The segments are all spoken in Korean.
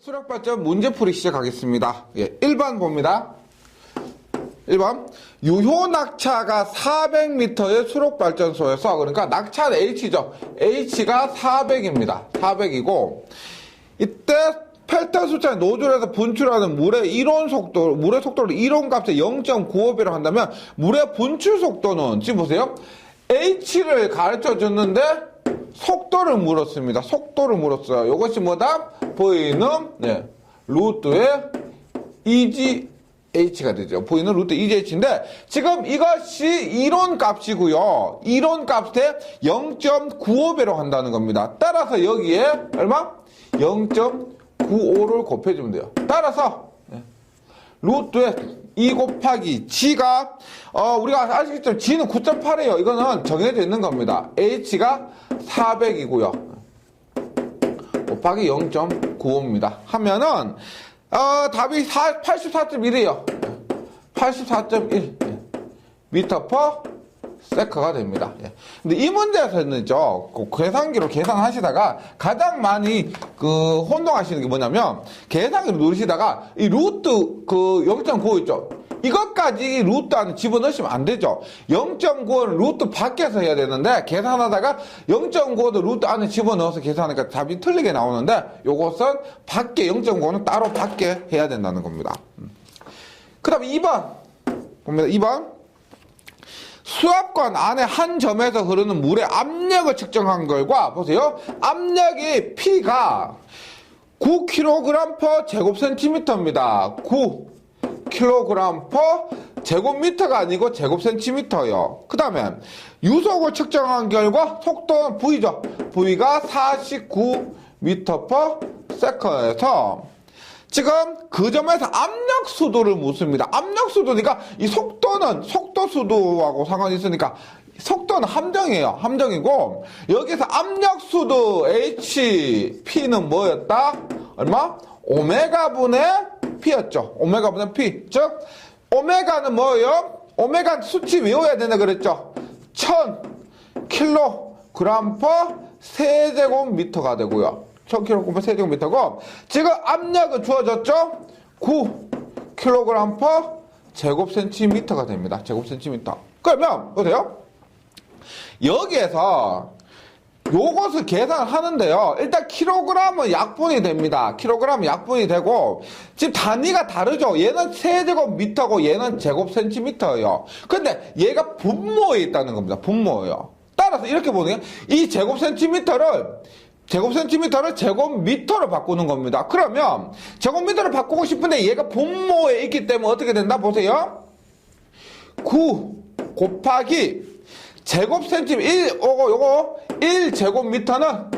수력발전 문제풀이 시작하겠습니다. 1번 봅니다. 1번 유효 낙차가 400m의 수력발전소에서, 그러니까 낙차는 H죠. H가 400입니다. 400이고 이때 펠턴 숫자의 노즐에서 분출하는 물의 속도를 이론값에 0.95배로 한다면 물의 분출 속도는, 지금 보세요. H를 가르쳐 줬는데 속도를 물었습니다. 속도를 물었어요. 이것이 뭐다? V는 루트의 EGH가 되죠. V는 루트 EGH인데 지금 이것이 이론 값이고요. 이론 값에 0.95배로 한다는 겁니다. 따라서 여기에 얼마? 0.95를 곱해주면 돼요. 따라서 루트에 2 곱하기 G가 우리가 아시겠지만 G는 9.8이에요. 이거는 정해져 있는 겁니다. H가 400이고요. 곱하기 0.95입니다. 하면은 답이 84.1이에요. 84.1 미터 퍼 세커가 됩니다. 근데 이 문제에서는요, 계산기로 계산하시다가 가장 많이 혼동하시는 게 뭐냐면, 계산기로 누르시다가 이 루트 0.95 있죠. 이것까지 루트 안에 집어넣으시면 안 되죠. 0.95는 루트 밖에서 해야 되는데, 계산하다가 0.95도 루트 안에 집어넣어서 계산하니까 답이 틀리게 나오는데, 요것은 밖에 0.95는 따로 밖에 해야 된다는 겁니다. 그 다음에 2번 봅니다. 2번 수압관 안에 한 점에서 흐르는 물의 압력을 측정한 결과, 보세요. 압력이 P가 9kg 제곱센티미터입니다. 9kg 제곱미터가 아니고 제곱센티미터요. 그 다음에 유속을 측정한 결과 속도는 V죠. V가 49m/s에서 지금 그 점에서 압력 수도를 묻습니다. 압력 수도니까 이 속도는 속도 수도하고 상관이 있으니까 속도는 함정이에요. 함정이고 여기서 압력 수도 HP는 뭐였다? 얼마? 오메가분의 P였죠. 오메가분의 P. 즉 오메가는 뭐예요? 오메가 수치 외워야 된다 그랬죠. 1000kg/세제곱미터가 되고요. 1000kg 세제곱미터고 지금 압력은 주어졌죠? 9kg 제곱센티미터가 됩니다. 제곱센티미터. 그러면 보세요. 여기에서 요것을 계산하는데요. 일단 킬로그램은 약분이 됩니다. 킬로그램은 약분이 되고 지금 단위가 다르죠. 얘는 세제곱미터고 얘는 제곱센티미터예요. 근데 얘가 분모에 있다는 겁니다. 분모예요. 따라서 이렇게 보면 이 제곱센티미터를 제곱미터로 바꾸는 겁니다. 그러면 제곱미터를 바꾸고 싶은데 얘가 분모에 있기 때문에 어떻게 된다? 보세요. 9 곱하기 요거 1제곱미터는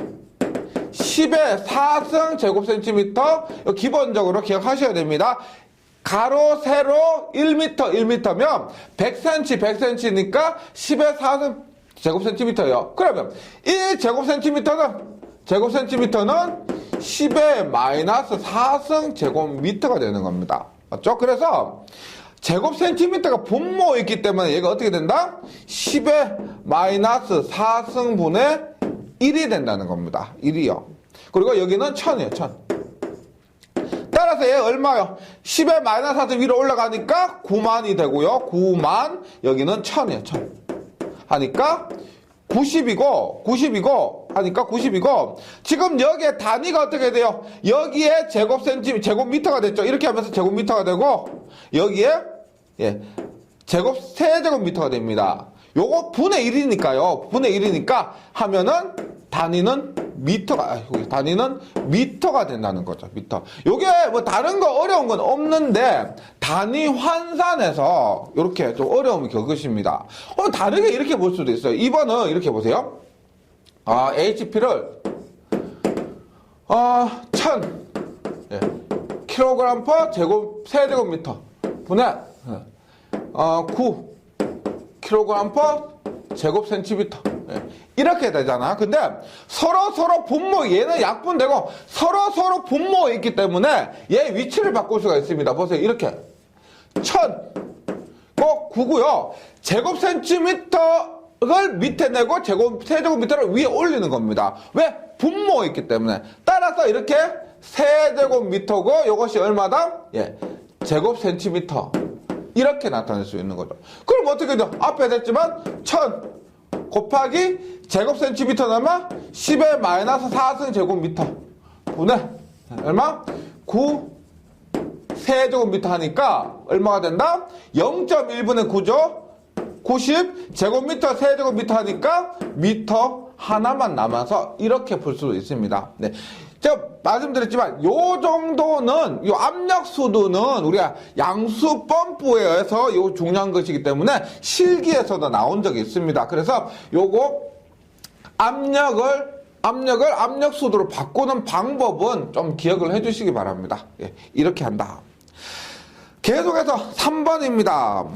10의 4승 제곱센티미터. 기본적으로 기억하셔야 됩니다. 가로, 세로 1m면 100cm니까 10의 4승 제곱센티미터예요. 그러면 1제곱센티미터는 10의 마이너스 4승 제곱미터가 되는 겁니다. 맞죠? 그래서 제곱센티미터가 분모에 있기 때문에 얘가 어떻게 된다? 10의 마이너스 4승분의 1이 된다는 겁니다. 1이요. 그리고 여기는 1000이에요. 1000. 따라서 얘 얼마요? 10의 마이너스 4승 위로 올라가니까 9만이 되고요. 9만, 여기는 1000이에요. 1000. 하니까 90이고, 지금 여기에 단위가 어떻게 돼요? 여기에 제곱미터가 됐죠? 이렇게 하면서 제곱미터가 되고, 여기에, 세제곱미터가 됩니다. 요거 분의 1이니까요. 분의 1이니까 하면은 단위는 미터가 된다는 거죠. 미터. 요게 뭐 다른 거 어려운 건 없는데 단위 환산해서 이렇게 좀 어려움을 겪으십니다. 다르게 이렇게 볼 수도 있어요. 2번은 이렇게 보세요. HP를 1000 kg 세제곱미터 분의 9 kg 제곱센티미터. 이렇게 되잖아. 근데 서로 분모, 얘는 약분되고 서로 분모에 있기 때문에 얘 위치를 바꿀 수가 있습니다. 보세요. 이렇게 1000 꼭 9고요. 제곱센티미터를 밑에 내고 세제곱미터를 위에 올리는 겁니다. 왜? 분모에 있기 때문에. 따라서 이렇게 세제곱미터고 이것이 얼마다? 예, 제곱센티미터. 이렇게 나타낼 수 있는 거죠. 그럼 어떻게 돼요? 앞에 됐지만 1000 곱하기 제곱센티미터 나면 10의 마이너스 4승 제곱미터 분의 얼마? 9 세제곱미터 하니까 얼마가 된다? 0.1분의 9죠? 90 제곱미터 세제곱미터 하니까 미터 하나만 남아서 이렇게 풀 수도 있습니다. 네. 제가 말씀드렸지만 요 정도는 요 압력 수도는 우리가 양수 펌프에 의해서 요 중요한 것이기 때문에 실기에서도 나온 적이 있습니다. 그래서 요거 압력을 압력 수도로 바꾸는 방법은 좀 기억을 해 주시기 바랍니다. 예, 이렇게 한다. 계속해서 3번입니다.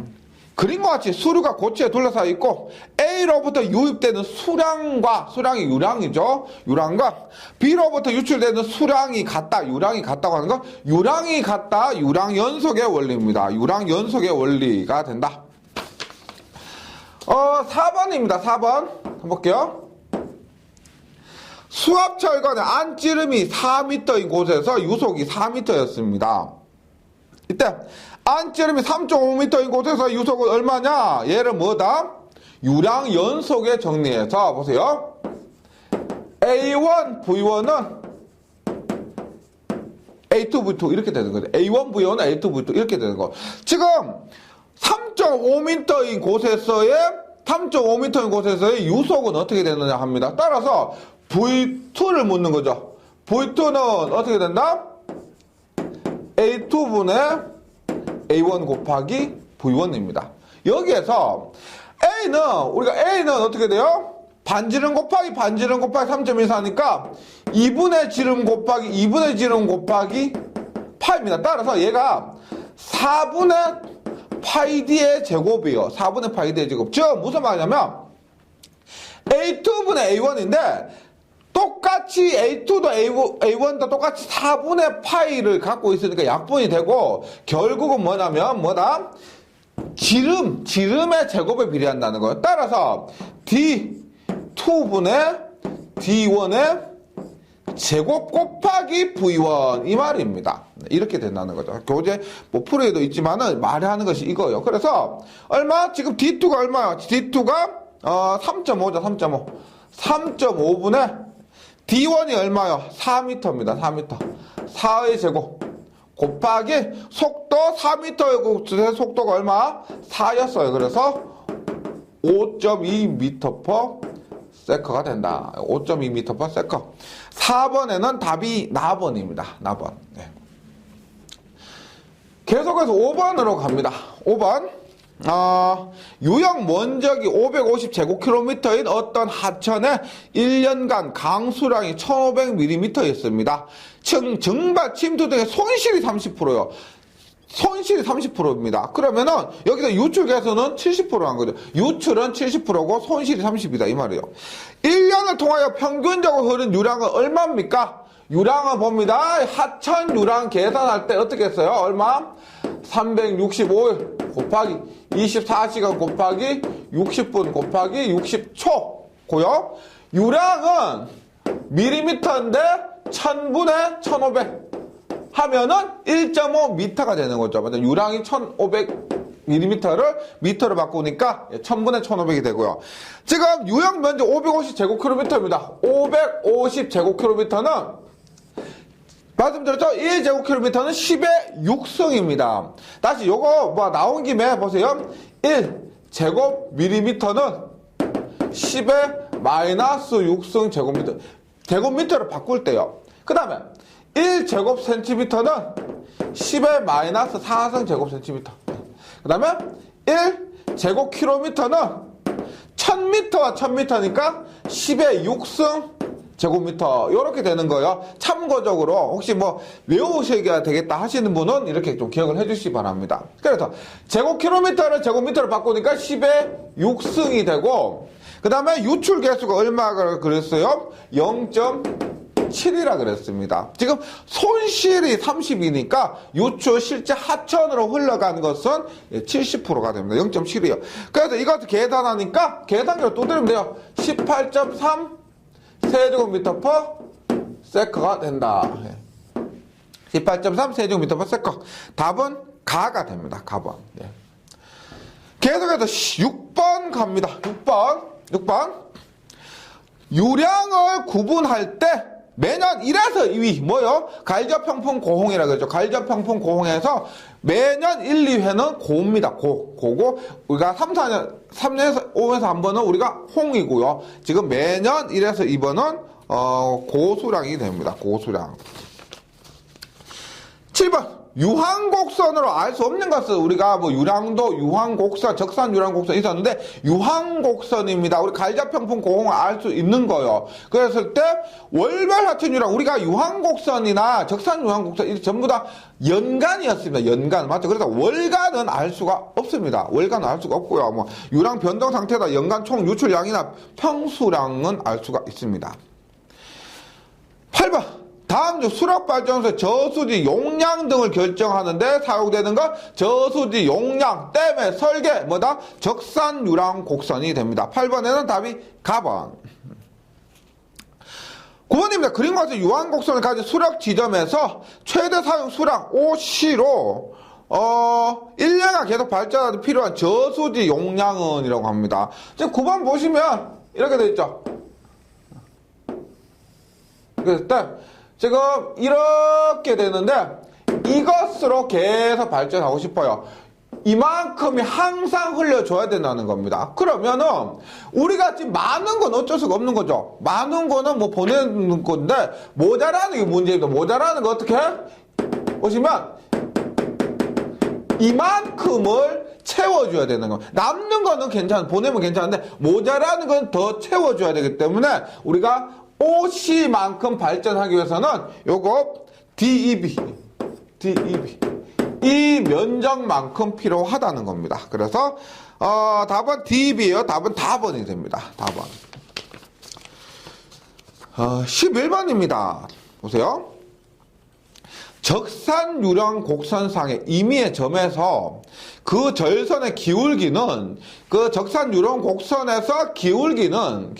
그림과 같이 수류가 고체에 둘러싸여 있고 A로부터 유입되는 수량이 유량이죠. 유량과 B로부터 유출되는 수량이 같다. 유량이 같다고 하는 건 유량이 같다. 유량 연속의 원리입니다. 유량 연속의 원리가 된다. 4번입니다. 4번 한번 볼게요. 수압철관의 안찌름이 4m인 곳에서 유속이 4m였습니다. 이때 안찌름이 3.5m인 곳에서 유속은 얼마냐? 얘를 뭐다? 유량 연속에 정리해서 보세요. A1, V1은 A2, V2 이렇게 되는 거죠. A1, V1은 A2, V2 이렇게 되는 거. 지금 3.5m인 곳에서의 유속은 어떻게 되느냐 합니다. 따라서 V2를 묻는 거죠. V2는 어떻게 된다? A2분의 A1 곱하기 V1입니다. 여기에서 A는 어떻게 돼요? 반지름 곱하기 3.14니까 2분의 지름 곱하기 파입니다. 따라서 얘가 4분의 파이 D의 제곱이에요. 4분의 파이 D의 제곱. 즉 무슨 말이냐면 A2분의 A1인데 똑같이 A2도 A1도 똑같이 4분의 파이를 갖고 있으니까 약분이 되고 결국은 뭐냐면 지름의 제곱에 비례한다는 거예요. 따라서 D2분의 D1의 제곱 곱하기 V1 이 말입니다. 이렇게 된다는 거죠. 교재 풀이에도 있지만은 말하는 것이 이거예요. 그래서 얼마? 지금 D2가 얼마야? D2가 3.5죠. 3.5. 3.5분의 D1이 얼마요? 4m입니다. 4m. 4의 제곱 곱하기 속도 4m의 속도가 얼마? 4였어요. 그래서 5.2m/s가 된다. 5.2m/s. 4번에는 답이 나번입니다. 나번. 네. 계속해서 5번으로 갑니다. 5번. 유형 면적이 550제곱킬로미터인 어떤 하천에 1년간 강수량이 1500mm였습니다. 증발, 침투 등의 손실이 30%요. 손실이 30%입니다. 그러면은 여기서 유출 개수는 70%한 거죠. 유출은 70%고 손실이 30이다 이 말이에요. 1년을 통하여 평균적으로 흐른 유량은 얼마입니까? 유량은 봅니다. 하천 유량 계산할 때 어떻게 했어요? 얼마? 365일 곱하기 24시간 곱하기 60분 곱하기 60초고요. 유량은 미리미터인데 1000분의 1500 하면은 1.5m가 되는 거죠. 유량이 1500mm를 미터로 바꾸니까 1000분의 1500이 되고요. 지금 유형 면적 550제곱킬로미터입니다. 550제곱킬로미터는 말씀드렸죠? 1제곱킬로미터는 10의 6승입니다. 다시 요거 나온 김에 보세요. 1제곱밀리미터는 10의 마이너스 6승 제곱미터. 제곱미터를 바꿀 때요. 그 다음에 1제곱센티미터는 10의 마이너스 4승 제곱센티미터. 그 다음에 1제곱킬로미터는 1000m와 1000m니까 10의 6승 제곱미터 이렇게 되는 거예요. 참고적으로 혹시 외우셔야 되겠다 하시는 분은 이렇게 좀 기억을 해주시기 바랍니다. 그래서 제곱킬로미터를 제곱미터로 바꾸니까 10의 6승이 되고 그 다음에 유출 개수가 얼마가 그랬어요? 0.7이라 그랬습니다. 지금 손실이 30이니까 유출 실제 하천으로 흘러간 것은 70%가 됩니다. 0.7이요. 그래서 이것도 계산하니까 계산기로 또 들으면 돼요. 18.3 세제곱미터/s가 된다. 18.3 세제곱미터/s. 답은 가가 됩니다. 가번. 예. 계속해서 6번 갑니다. 6번. 유량을 구분할 때 매년 1에서 2위 뭐요? 갈저평풍 고홍이라고 그러죠. 갈저평풍 고홍에서 매년 1, 2회는 고입니다. 고고 우리가 3년에서 5에서 한 번은 우리가 홍이고요. 지금 매년 1에서 2번은 고수량이 됩니다. 고수량. 7번. 유황곡선으로 알 수 없는 것은 우리가 뭐 유량도 유황곡선, 적산 유황곡선 있었는데 유황곡선입니다. 우리 갈자평풍 고홍을 알 수 있는 거요. 그랬을 때 월별 하천 유량 우리가 유황곡선이나 적산 유황곡선 이 전부 다 연간이었습니다. 연간 맞죠? 그래서 월간은 알 수가 없습니다. 월간은 알 수가 없고요. 뭐 유량 변동 상태다 연간 총 유출량이나 평수량은 알 수가 있습니다. 8번. 다음 중 수력발전소 저수지 용량 등을 결정하는데 사용되는 것 저수지 용량, 댐의 설계, 뭐다? 적산 유랑 곡선이 됩니다. 8번에는 답이 가번. 9번입니다. 그림과 같은 유황 곡선을 가진 수력 지점에서 최대 사용 수량 5C로 1년간 계속 발전하는 필요한 저수지 용량은 이라고 합니다. 지금 9번 보시면 이렇게 되어 있죠. 그랬을 때 지금 이렇게 되는데 이것으로 계속 발전하고 싶어요. 이만큼이 항상 흘려줘야 된다는 겁니다. 그러면은 우리가 지금 많은 건 어쩔 수가 없는 거죠. 많은 거는 뭐 보내는 건데 모자라는 게 문제입니다. 모자라는 거 어떻게 해? 보시면 이만큼을 채워줘야 되는 겁니다. 남는 거는 보내면 괜찮은데 모자라는 건 더 채워줘야 되기 때문에 우리가 OC만큼 발전하기 위해서는 요거 DEB 이 면적만큼 필요하다는 겁니다. 그래서 답은 DEB예요. 답은 다번이 됩니다. 다번. 11번입니다. 보세요. 적산 유령 곡선상의 임의의 점에서 그 절선의 기울기는 그 적산 유령 곡선에서 기울기는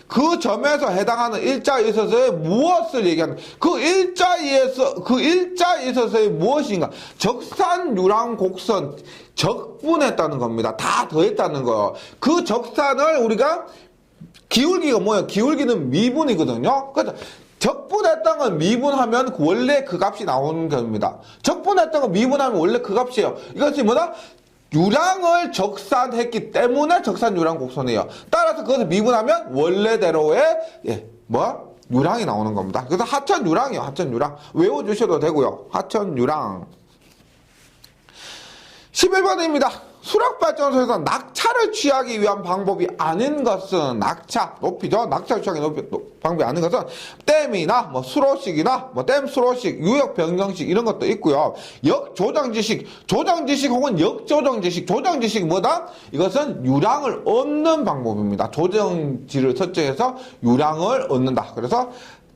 그 점에서 해당하는 일자에 있어서의 무엇을 얘기하는 그 일자에 있어서의 무엇인가 적산 유령 곡선 적분했다는 겁니다. 다 더했다는 거예요. 그 적산을 우리가 기울기가 뭐예요? 기울기는 미분이거든요. 그래서 적분했던 건 미분하면 원래 그 값이 나오는 겁니다. 적분했던 건 미분하면 원래 그 값이에요. 이것이 뭐다? 유량을 적산했기 때문에 적산 유량 곡선이에요. 따라서 그것을 미분하면 원래대로의 유량이 나오는 겁니다. 그래서 하천 유량이에요. 하천 유량. 외워주셔도 되고요. 하천 유량. 11번입니다. 수력발전소에서 낙차를 취하기 위한 방법이 아닌 것은 낙차, 높이죠. 낙차를 취하기 위한 방법이 아닌 것은 댐이나 수로식이나 댐 수로식, 유역 변경식 이런 것도 있고요. 역조정지식, 조정지식 혹은 역조정지식. 조정지식이 뭐다? 이것은 유량을 얻는 방법입니다. 조정지를 설정해서 유량을 얻는다. 그래서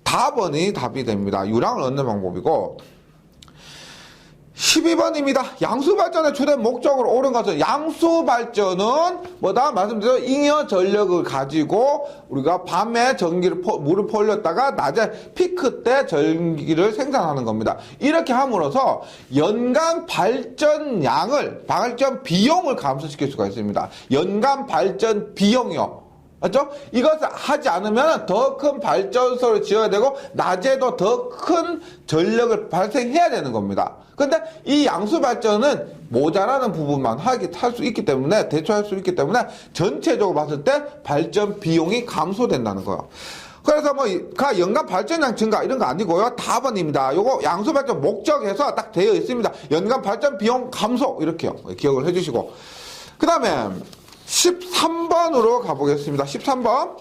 답이 됩니다. 유량을 얻는 방법이고 12번입니다. 양수발전의 주된 목적으로 옳은 것은 양수발전은 뭐다? 말씀드린 잉여 전력을 가지고 우리가 밤에 물을 퍼올렸다가 낮에 피크 때 전기를 생산하는 겁니다. 이렇게 함으로써 연간 발전 비용을 감소시킬 수가 있습니다. 연간 발전 비용이요. 맞죠? 이것을 하지 않으면 더 큰 발전소를 지어야 되고 낮에도 더 큰 전력을 발생해야 되는 겁니다. 근데 이 양수 발전은 모자라는 부분만 할 수 있기 때문에 대처할 수 있기 때문에 전체적으로 봤을 때 발전 비용이 감소된다는 거예요. 그래서 연간 발전량 증가 이런 거 아니고요. 답은입니다. 요거 양수 발전 목적에서 딱 되어 있습니다. 연간 발전 비용 감소 이렇게요. 기억을 해주시고 그 다음에 13번으로 가보겠습니다. 13번.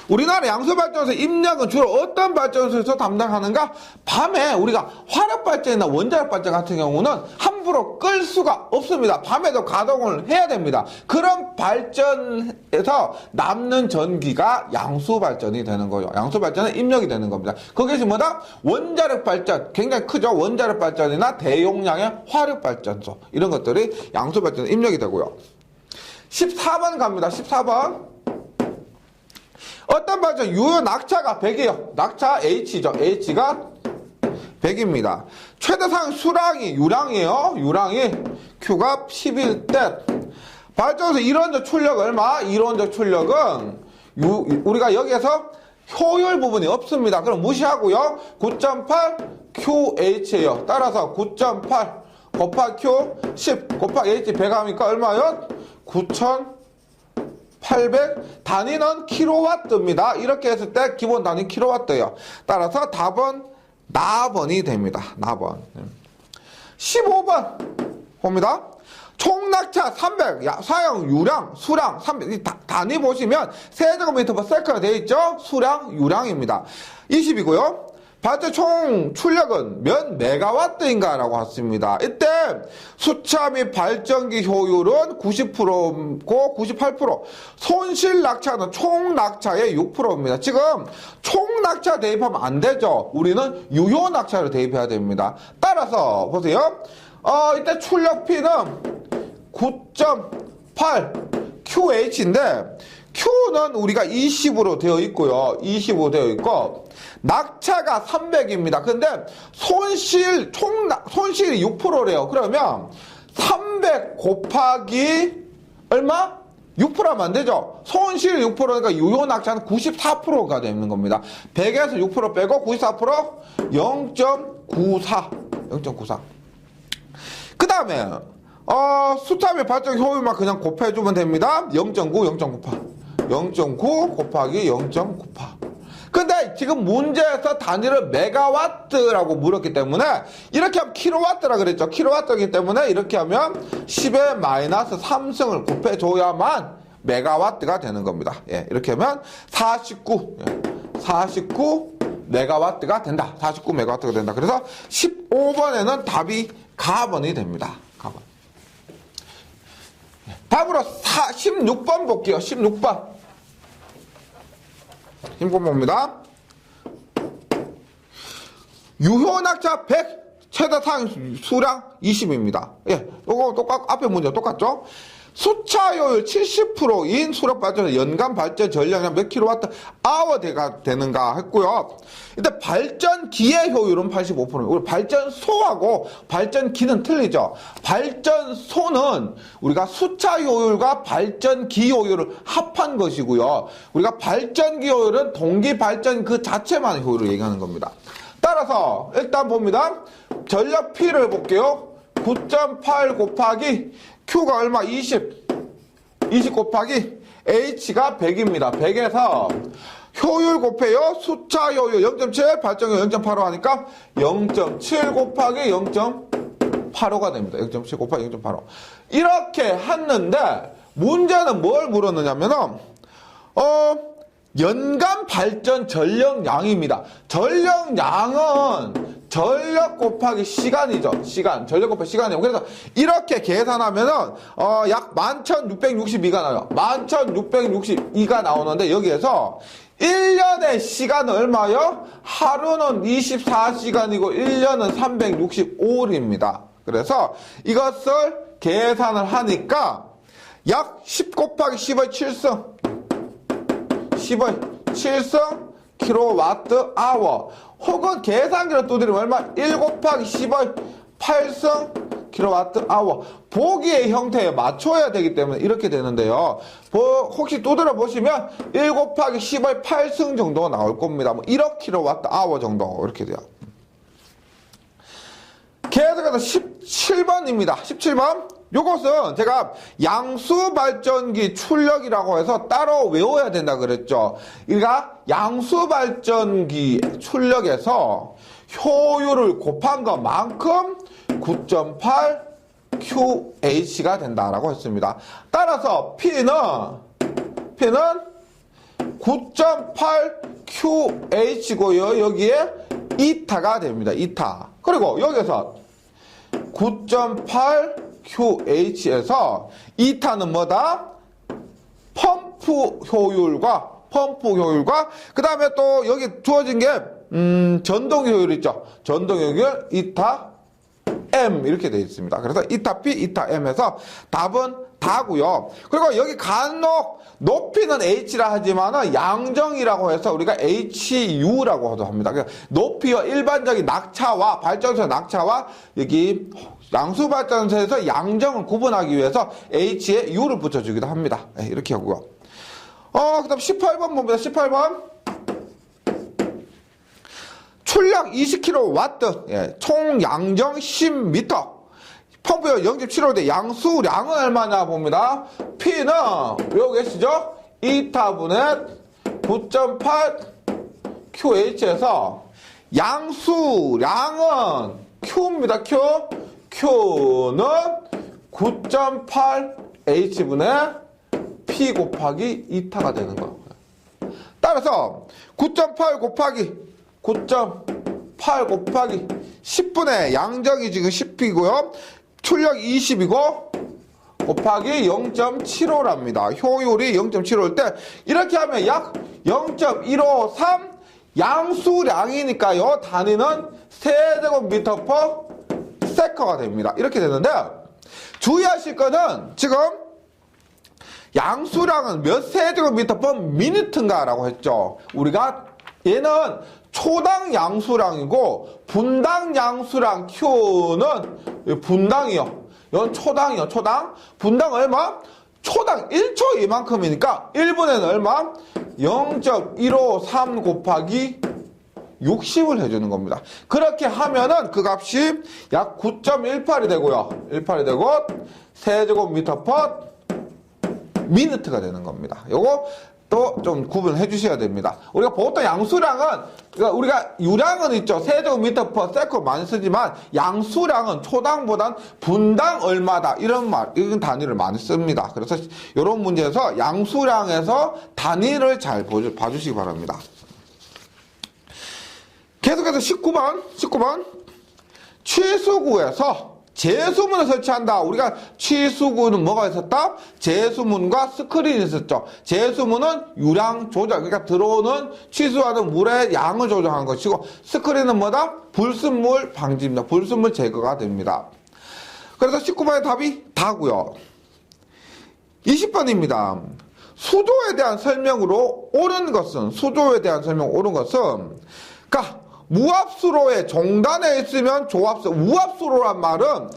우리나라 양수발전소 입력은 주로 어떤 발전소에서 담당하는가? 밤에 우리가 화력발전이나 원자력발전 같은 경우는 함부로 끌 수가 없습니다. 밤에도 가동을 해야 됩니다. 그런 발전에서 남는 전기가 양수발전이 되는 거예요. 양수발전은 입력이 되는 겁니다. 그것이 뭐다? 원자력발전, 굉장히 크죠? 원자력발전이나 대용량의 화력발전소 이런 것들이 양수발전에 입력이 되고요. 14번 갑니다. 14번. 어떤 발전 유효 낙차가 100이에요. 낙차 H죠. H가 100입니다. 최대상 수량이 유량이에요. 유량이 Q가 10일 때 발전소 이론적 출력 얼마? 이론적 출력은 우리가 여기에서 효율 부분이 없습니다. 그럼 무시하고요. 9.8 QH예요. 따라서 9.8 곱하기 Q 10 곱하기 H 100 하니까 얼마요? 9,800 단위는 킬로와트입니다. 이렇게 했을 때 기본 단위 킬로와트예요. 따라서 답은 나번이 됩니다. 나번. 15번 봅니다. 총낙차 300, 사용 유량, 수량 300. 단위 보시면 세제곱미터/세컨 되어 있죠? 수량, 유량입니다. 20이고요. 발전 총 출력은 몇 메가와트인가 라고 했습니다. 이때 수차 및 발전기 효율은 90%고 98%, 손실 낙차는 총 낙차의 6%입니다. 지금 총 낙차 대입하면 안 되죠. 우리는 유효 낙차를 대입해야 됩니다. 따라서 보세요. 이때 출력 P는 9.8 QH인데 Q는 우리가 20으로 되어 있고요. 20으로 되어 있고 낙차가 300입니다. 근데 손실이 6%래요. 그러면 300 곱하기 얼마? 6%하면 안 되죠. 손실이 6%니까 유효 낙차는 94%가 되는 겁니다. 100에서 6% 빼고 94% 0.94. 0.94. 그 다음에 수차 및 발전 효율만 그냥 곱해주면 됩니다. 0.9, 0.98. 0.9 곱하기 0.98. 근데 지금 문제에서 단위를 메가와트라고 물었기 때문에 이렇게 하면 킬로와트라 그랬죠. 킬로와트이기 때문에 이렇게 하면 10의 마이너스 3승을 곱해줘야만 메가와트가 되는 겁니다. 예, 이렇게 하면 49 메가와트가 된다. 49 메가와트가 된다. 그래서 15번에는 답이 가번이 됩니다. 가번. 다음으로 16번 볼게요. 16번. 16번 봅니다. 유효 낙차 100, 최대상 수량 20입니다. 예, 요거 앞에 문제 똑같죠? 수차 효율 70%인 수력 발전소 연간 발전 전력량 몇 킬로와트 아워가 되는가 했고요. 일단 발전기의 효율은 85%입니다. 우리 발전소하고 발전기는 틀리죠. 발전소는 우리가 수차 효율과 발전기 효율을 합한 것이고요. 우리가 발전기 효율은 동기 발전 그 자체만의 효율을 얘기하는 겁니다. 따라서 일단 봅니다. 전력 P를 볼게요. 9.8 곱하기 Q가 얼마? 20 곱하기 H가 100입니다. 100에서 효율 곱해요. 수차 효율 0.7, 발전효율 0.85 하니까 0.7 곱하기 0.85가 됩니다. 0.7 곱하기 0.85. 이렇게 했는데 문제는 뭘 물었느냐면은 연간 발전 전력량입니다. 전력량은 전력 곱하기 시간이죠. 전력 곱하기 시간이에요. 그래서 이렇게 계산하면은 약 11,662가 나와요. 11,662가 나오는데 여기에서 1년의 시간은 얼마요? 하루는 24시간이고 1년은 365일입니다. 그래서 이것을 계산을 하니까 약 10 곱하기 10의 7승 10의 7승 킬로와트 아워 혹은 계산기로 두드리면 얼마? 1 곱하기 10의 8승 킬로와트 아워 보기의 형태에 맞춰야 되기 때문에 이렇게 되는데요. 혹시 두드려 보시면 1 곱하기 10의 8승 정도가 나올 겁니다. 1억 킬로와트 아워 정도 이렇게 돼요. 계속해서 17번입니다. 17번. 요것은 제가 양수발전기 출력이라고 해서 따로 외워야 된다 그랬죠. 그러니까 양수발전기 출력에서 효율을 곱한 것만큼 9.8 QH가 된다라고 했습니다. 따라서 P는 9.8 QH고요. 여기에 이타가 됩니다. 이타. 그리고 여기서 9.8 QH에서 이타는 뭐다? 펌프 효율과 그 다음에 또 여기 주어진 게 전동 효율 있죠. 전동 효율 이타 M 이렇게 되어 있습니다. 그래서 이타 P, 이타 M에서 답은 다고요. 그리고 여기 간혹 높이는 h라 하지만은 양정이라고 해서 우리가 hu라고도 합니다. 그러니까 높이와 일반적인 낙차와 발전소 낙차와 여기 양수 발전소에서 양정을 구분하기 위해서 h에 u를 붙여주기도 합니다. 네, 이렇게 하고요. 그다음 18번 봅니다. 18번. 출력 20kW, 예, 총 양정 10m. 펌프요 0.75대 양수량은 얼마냐 봅니다. P는 외우고 계시죠? 2타분의 9.8 QH에서 양수량은 Q입니다. Q는 9.8 H분의 P 곱하기 2타가 되는 거예요. 따라서 9.8 곱하기 10분의 양정이 지금 10이고요. 출력 20이고 곱하기 0.75랍니다. 효율이 0.75일 때 이렇게 하면 약 0.153 양수량이니까요. 단위는 세제곱미터 퍼 세커가 됩니다. 이렇게 되는데 주의하실 거는 지금 양수량은 몇 세제곱미터 퍼 미니트인가 라고 했죠. 우리가 얘는 초당 양수량이고 분당 양수량 Q는 분당이요. 이건 초당이요. 초당. 분당 얼마? 초당 1초 이만큼이니까 1분에는 얼마? 0.153 곱하기 60을 해주는 겁니다. 그렇게 하면은 그 값이 약 9.18이 되고요. 18이 되고 세제곱미터 퍼 미니트가 되는 겁니다. 요거 또 좀 구분해 주셔야 됩니다. 우리가 보통 양수량은, 그러니까 우리가 유량은 있죠. 세제곱미터 퍼 세컨 많이 쓰지만 양수량은 초당보단 분당 얼마다 이런 단위를 많이 씁니다. 그래서 이런 문제에서 양수량에서 단위를 잘 봐주시기 바랍니다. 계속해서 19번 취수구에서 제수문을 설치한다. 우리가 취수구는 뭐가 있었다? 제수문과 스크린이 있었죠. 제수문은 유량 조절, 그러니까 들어오는 취수하는 물의 양을 조정하는 것이고, 스크린은 뭐다? 불순물 방지입니다. 불순물 제거가 됩니다. 그래서 19번의 답이 다고요. 20번입니다. 수조에 대한 설명으로 옳은 것은, 그러니까 무압수로의 종단에 있으면 조압수, 우압수로란 말은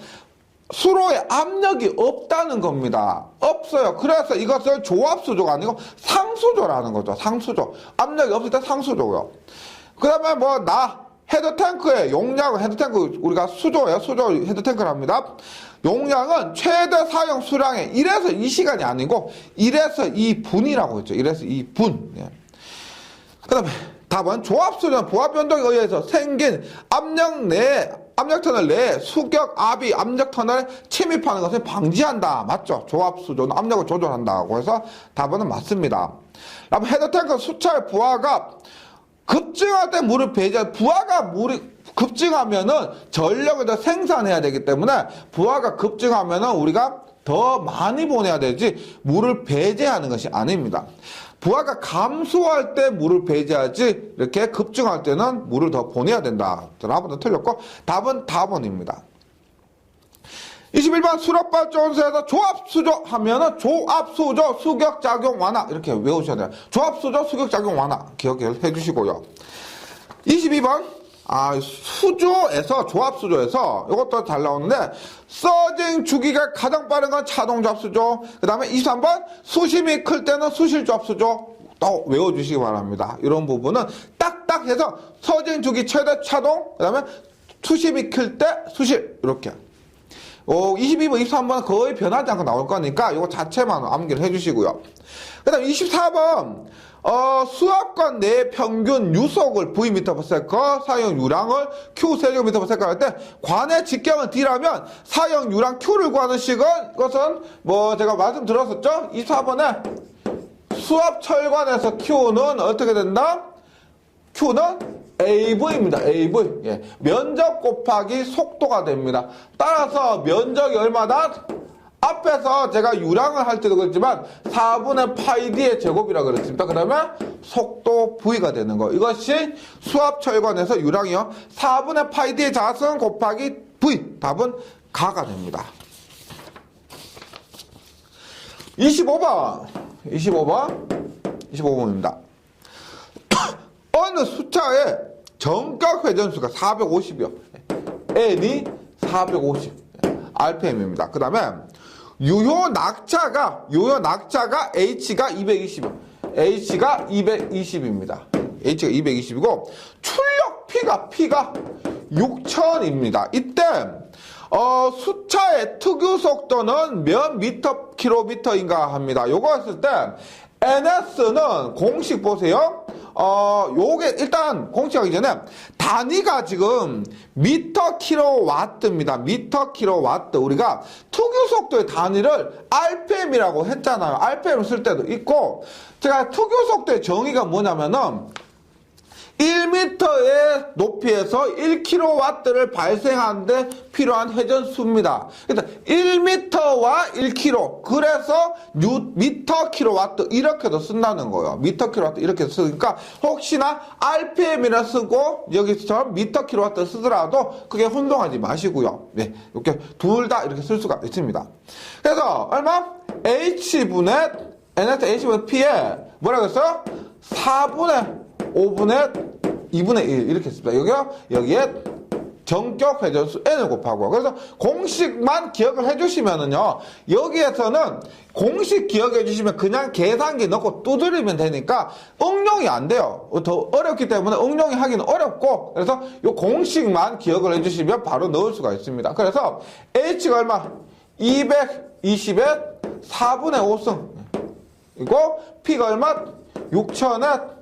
수로에 압력이 없다는 겁니다. 없어요. 그래서 이것을 조압수조가 아니고 상수조라는 거죠. 상수조. 압력이 없을 때 상수조고요. 그 다음에 헤드탱크의 용량은, 헤드탱크 우리가 수조예요. 수조 헤드탱크를 합니다. 용량은 최대 사용 수량의 1에서 2시간이 아니고 1에서 2분이라고 했죠. 1에서 2분. 예. 그 다음에 답은 조압수는 부하 변동에 의해서 생긴 압력터널 내에 수격압이 압력터널에 침입하는 것을 방지한다. 맞죠? 조압수조는 압력을 조절한다고 해서 답은 맞습니다. 그다음 헤드탱크 수차의 부하가 급증할 때 물을 배제할, 물이 급증하면은 전력을 더 생산해야 되기 때문에 부하가 급증하면은 우리가 더 많이 보내야 되지 물을 배제하는 것이 아닙니다. 부하가 감소할 때 물을 배제하지 이렇게 급증할 때는 물을 더 보내야 된다. 답은 틀렸고 답은 답원입니다. 21번 수력발전소에서 조압수조 하면은 조압수조 수격작용 완화 이렇게 외우셔야 돼요. 조압수조 수격작용 완화 기억해 주시고요. 22번 조압수조에서 이것도 잘 나오는데 서징 주기가 가장 빠른 건 자동 조압수조. 그 다음에 23번 수심이 클 때는 수실 조압수조 또 외워주시기 바랍니다. 이런 부분은 딱딱 해서 서징 주기 최대 차동, 그 다음에 수심이 클 때 수실 이렇게 22번, 23번 거의 변하지 않고 나올 거니까 이거 자체만 암기를 해주시고요. 그 다음 24번 수압관 내 평균 유속을 Vm/s, 사용 유량을 Q 세제곱미터/s 할 때 관의 직경은 D라면 사용 유량 Q를 구하는 식은 이것은 제가 말씀드렸었죠. 24번에 수압 철관에서 Q는 어떻게 된다? Q는 AV입니다. AV. 예. 면적 곱하기 속도가 됩니다. 따라서 면적이 얼마다? 앞에서 제가 유량을 할 때도 그랬지만 4분의 파이 D의 제곱이라고 그랬습니다. 그러면 속도 V가 되는 거. 이것이 수압 철관에서 유량이요. 4분의 파이 D의 자승 곱하기 V. 답은 가가 됩니다. 25번. 25번입니다. 어느 숫자의 정각 회전수가 450이요. n이 450 rpm입니다. 그 다음에 유효 낙차가 h가 220이요. h가 220입니다. h가 220이고 출력 P가 6000입니다. 이때 숫자의 특유 속도는 몇 미터 킬로미터인가 합니다. 요거 했을 때 NS는 공식 보세요. 요게 일단 공식하기 전에 단위가 지금 미터 킬로와트입니다. 미터 킬로와트. 우리가 특유 속도의 단위를 RPM이라고 했잖아요. RPM을 쓸 때도 있고, 제가 특유 속도의 정의가 뭐냐면은 1m의 높이에서 1kW를 발생하는데 필요한 회전수입니다. 그래서 1m와 1kg, 그래서 미터 킬로와트 이렇게도 쓴다는 거예요. 미터 킬로와트 이렇게 쓰니까 혹시나 RPM이라 쓰고 여기서처럼 미터 킬로와트 쓰더라도 그게 혼동하지 마시고요. 네, 이렇게 둘 다 이렇게 쓸 수가 있습니다. 그래서 얼마? H분의 NS H분의 P에 뭐라고 했어요? 4분의 5분의 2분의 1 이렇게 했습니다. 여기에 정격 회전수 n을 곱하고, 그래서 공식만 기억을 해주시면은요, 여기에서는 공식 기억해 주시면 그냥 계산기 넣고 두드리면 되니까 응용이 안 돼요. 더 어렵기 때문에 응용이 하기는 어렵고, 그래서 이 공식만 기억을 해주시면 바로 넣을 수가 있습니다. 그래서 h가 얼마? 220에 4분의 5승 이고 p가 얼마? 6000에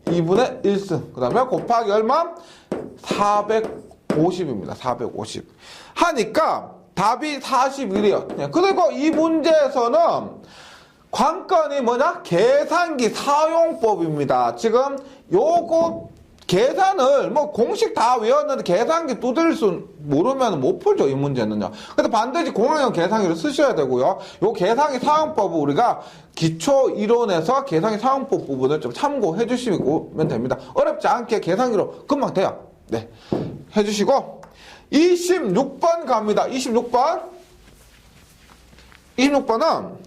2분의 1승. 그 다음에 곱하기 얼마? 450입니다. 450. 하니까 답이 41이요. 그리고 이 문제에서는 관건이 뭐냐? 계산기 사용법입니다. 지금 요거 계산을 뭐 공식 다 외웠는데 계산기 두드릴 수 모르면 못 풀죠, 이 문제는요. 그래서 반드시 공학용 계산기를 쓰셔야 되고요. 요 계산기 사용법을 우리가 기초 이론에서 계산기 사용법 부분을 좀 참고해 주시면 됩니다. 어렵지 않게 계산기로 금방 돼요. 네. 해 주시고 26번 갑니다. 26번은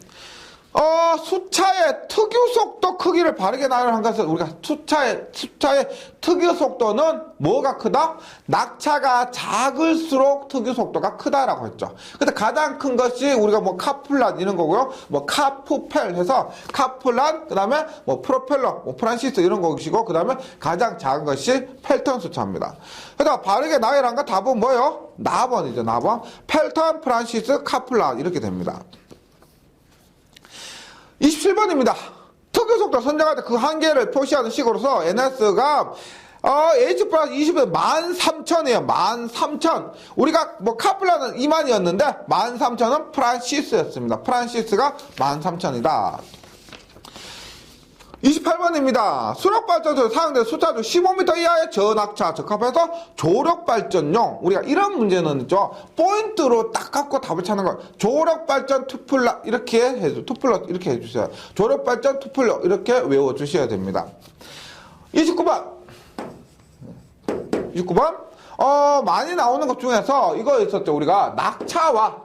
숫자의 특유 속도 크기를 바르게 나열한 것은 우리가 숫자의 특유 속도는 뭐가 크다? 낙차가 작을수록 특유 속도가 크다라고 했죠. 근데 가장 큰 것이 우리가 뭐 카플란 이런 거고요. 뭐 카프펠 해서 카플란, 그 다음에 뭐 프로펠러, 뭐 프란시스 이런 것이고, 그 다음에 가장 작은 것이 펠턴 수차입니다. 그래서 바르게 나열한 거 답은 뭐예요? 나번이죠, 나번. 펠턴, 프란시스, 카플란 이렇게 됩니다. 27번입니다. 특유속도 선정할 때 그 한계를 표시하는 식으로서 NS가 H 플러스 20은 13,000이에요. 13,000. 우리가 뭐 카플라는 2만이었는데 13,000은 프란시스였습니다. 프란시스가 13,000이다. 28번입니다. 수력발전소에 사용되는 숫자 중 15m 이하의 저낙차 적합해서 조력발전용. 우리가 이런 문제는 있죠. 포인트로 딱 갖고 답을 찾는 거. 조력발전 투플러 이렇게 해줘. 투플러 이렇게 해주세요. 조력발전 투플러 이렇게 외워주셔야 됩니다. 29번. 많이 나오는 것 중에서 이거 있었죠. 우리가 낙차와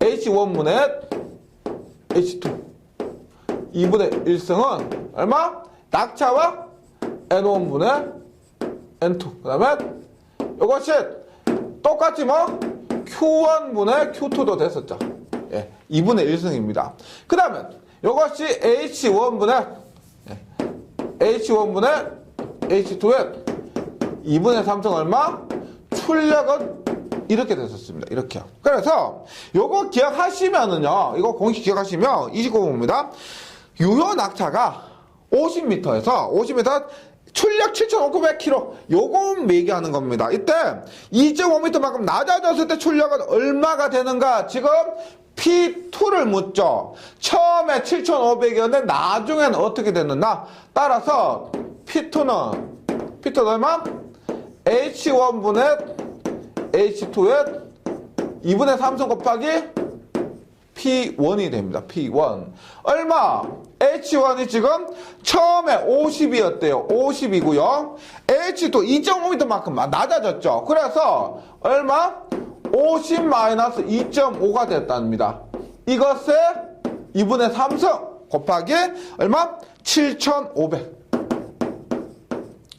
H1분의 H2 2분의 1승은 얼마? 낙차와 N1분의 N2. 그 다음에 이것이 똑같이 뭐 Q1분의 Q2도 됐었죠. 예, 2분의 1승입니다. 그 다음에 이것이 H1분의 H2의 2분의 3승 얼마? 출력은 이렇게 됐었습니다. 이렇게요. 그래서 요거 기억하시면은요, 이거 공식 기억하시면 29번입니다. 유효 낙차가 50m에서 50m 출력 7,500km 요거 얘기하는 겁니다. 이때 2.5m만큼 낮아졌을 때 출력은 얼마가 되는가? 지금 P2를 묻죠. 처음에 7,500이었는데 나중에는 어떻게 됐느냐? 따라서 P2는 얼마? H1분의 H2의 2분의 3승 곱하기 P1이 됩니다. P1. 얼마? H1이 지금 처음에 50이었대요. 50이고요. H2 2.5m만큼 낮아졌죠. 그래서 얼마? 50 마이너스 2.5가 됐답니다. 이것의 2분의 3승 곱하기 얼마? 7,500.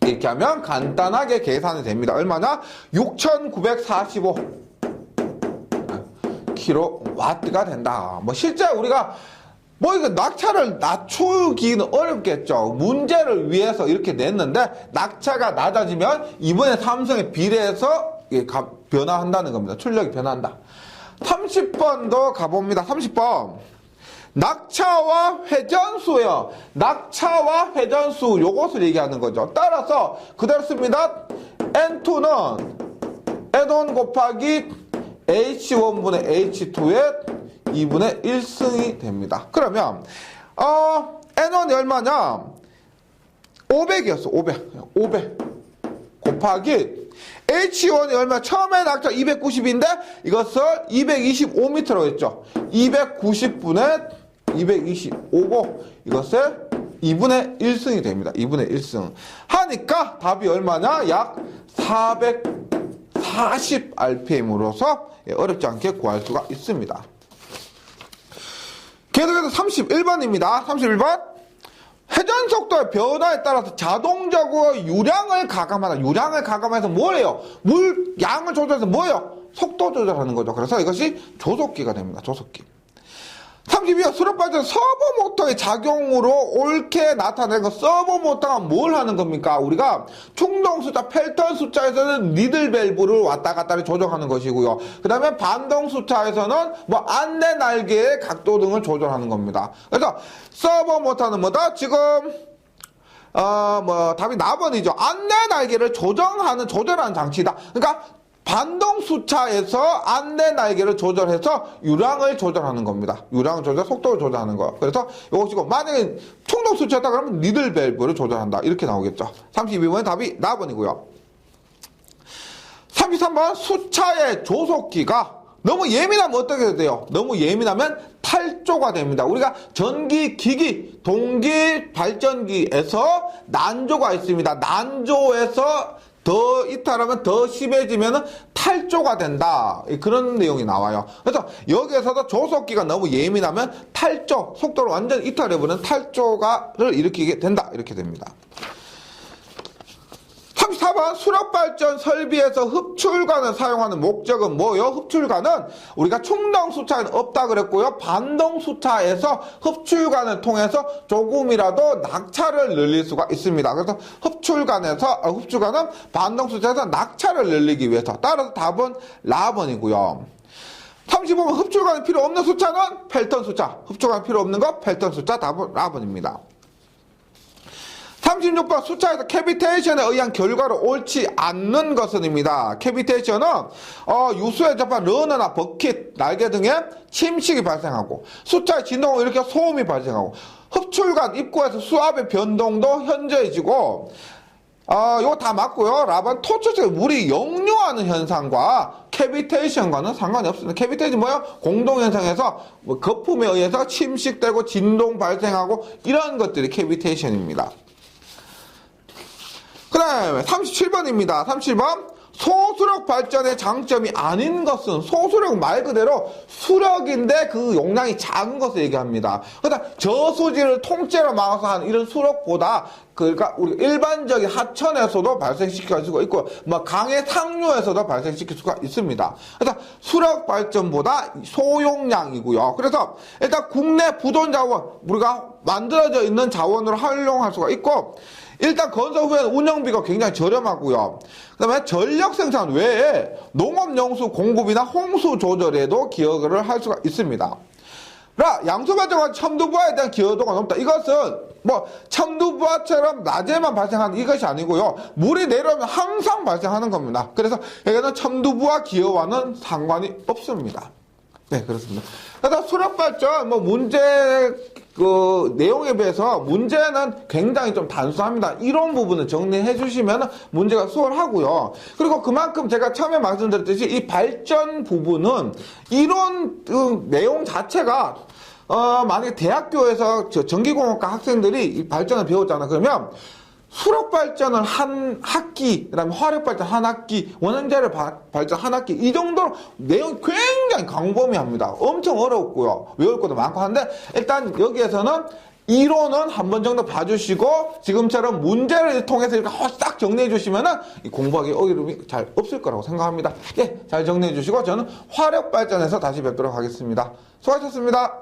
이렇게 하면 간단하게 계산이 됩니다. 얼마나? 6,945 킬로와트가 된다. 뭐 실제 우리가 뭐 이거 낙차를 낮추기는 어렵겠죠. 문제를 위해서 이렇게 냈는데 낙차가 낮아지면 2분의 3승에 비례해서 변화한다는 겁니다. 출력이 변화한다. 30번도 가봅니다. 30번. 낙차와 회전수예요. 낙차와 회전수 요것을 얘기하는 거죠. 따라서 그대로 씁니다. N2는 N1 곱하기 H1분의 H2의 2분의 1승이 됩니다. 그러면 N1이 얼마냐? 500이었어. 500 곱하기 H1이 얼마? 처음에 낙차 290인데 이것을 225m로 했죠. 290분의 225고 이것을 2분의 1승이 됩니다. 2분의 1승 하니까 답이 얼마냐? 약 440 rpm으로서 어렵지 않게 구할 수가 있습니다. 계속해서 31번입니다. 31번. 회전 속도의 변화에 따라서 자동적으로 유량을 가감하다. 유량을 가감해서 뭐예요? 물 양을 조절해서 뭐예요? 속도 조절하는 거죠. 그래서 이것이 조속기가 됩니다. 조속기. 32번. 수력발전 서버 모터의 작용으로 옳게 나타내는 거. 서버 모터가 뭘 하는 겁니까? 우리가 충동 숫자, 펠턴 숫자에서는 니들 밸브를 왔다 갔다를 조정하는 것이고요. 그 다음에 반동 숫자에서는 뭐 안내 날개의 각도 등을 조절하는 겁니다. 그래서 서버 모터는 뭐다? 지금 답이 4번이죠. 안내 날개를 조절하는 장치다. 그러니까 반동 숫자에서 안내 날개를 조절해서 유량을 조절하는 겁니다. 유량을 조절, 속도를 조절하는 거. 그래서 이것이고, 만약에 충동 숫자다 그러면 니들 밸브를 조절한다. 이렇게 나오겠죠. 32번의 답이 4번이고요. 33번 숫자의 조속기가 너무 예민하면 어떻게 돼요? 너무 예민하면 탈조가 됩니다. 우리가 전기기기, 동기발전기에서 난조가 있습니다. 난조에서 더 이탈하면 더 심해지면 탈조가 된다. 그런 내용이 나와요. 그래서 여기에서도 조속기가 너무 예민하면 탈조, 속도를 완전 이탈해버리는 탈조를 일으키게 된다. 이렇게 됩니다. 34번 수력발전 설비에서 흡출관을 사용하는 목적은 뭐예요? 흡출관은 우리가 충동 숫자에는 없다 그랬고요. 반동 숫자에서 흡출관을 통해서 조금이라도 낙차를 늘릴 수가 있습니다. 그래서 흡출관은 반동 숫자에서 낙차를 늘리기 위해서. 따라서 답은 라번이고요. 35번 흡출관이 필요 없는 숫자는 펠턴 숫자. 흡출관이 필요 없는 거 펠턴 숫자. 답은 라번입니다. 36번 숫자에서 캐비테이션에 의한 결과로 옳지 않는 것은입니다. 캐비테이션은 유수에 접한 러너나 버킷, 날개 등에 침식이 발생하고 숫자의 진동을 일으켜 소음이 발생하고 흡출관 입구에서 수압의 변동도 현저해지고 이거 다 맞고요. 라번 토출 속에 물이 역류하는 현상과 캐비테이션과는 상관이 없습니다. 캐비테이션 뭐예요? 공동현상에서 거품에 의해서 침식되고 진동 발생하고 이런 것들이 캐비테이션입니다. 그 다음에 37번입니다. 37번. 소수력 발전의 장점이 아닌 것은 소수력 말 그대로 수력인데 그 용량이 작은 것을 얘기합니다. 그러니까 저수지를 통째로 막아서 하는 이런 수력보다 그러니까 우리 일반적인 하천에서도 발생시킬 수가 있고 뭐 강의 상류에서도 발생시킬 수가 있습니다. 그래서 수력 발전보다 소용량이고요. 그래서 일단 국내 부존 자원 우리가 만들어져 있는 자원으로 활용할 수가 있고 일단 건설 후에는 운영비가 굉장히 저렴하고요. 그 다음에 전력 생산 외에 농업용수 공급이나 홍수 조절에도 기여를 할 수가 있습니다. 그러나 양수발전과 첨두부화에 대한 기여도가 높다. 이것은 뭐 첨두부화처럼 낮에만 발생하는 이것이 아니고요. 물이 내려오면 항상 발생하는 겁니다. 그래서 여기는 첨두부화 기여와는 상관이 없습니다. 네, 그렇습니다. 그래서 수력발전 문제 내용에 비해서 문제는 굉장히 좀 단순합니다. 이런 부분을 정리해 주시면 문제가 수월하고요. 그리고 그만큼 제가 처음에 말씀드렸듯이 이 발전 부분은 이론 내용 자체가 만약에 대학교에서 전기공학과 학생들이 이 발전을 배웠잖아. 그러면 수력 발전을 한 학기, 그다음에 화력 발전 한 학기, 원형제를 발전 한 학기, 이 정도로 내용이 굉장히 광범위합니다. 엄청 어렵고요. 외울 것도 많고 한데, 일단 여기에서는 이론은 한 번 정도 봐주시고, 지금처럼 문제를 통해서 이렇게 딱 정리해 주시면은 공부하기 어려움이 잘 없을 거라고 생각합니다. 예, 잘 정리해 주시고, 저는 화력 발전에서 다시 뵙도록 하겠습니다. 수고하셨습니다.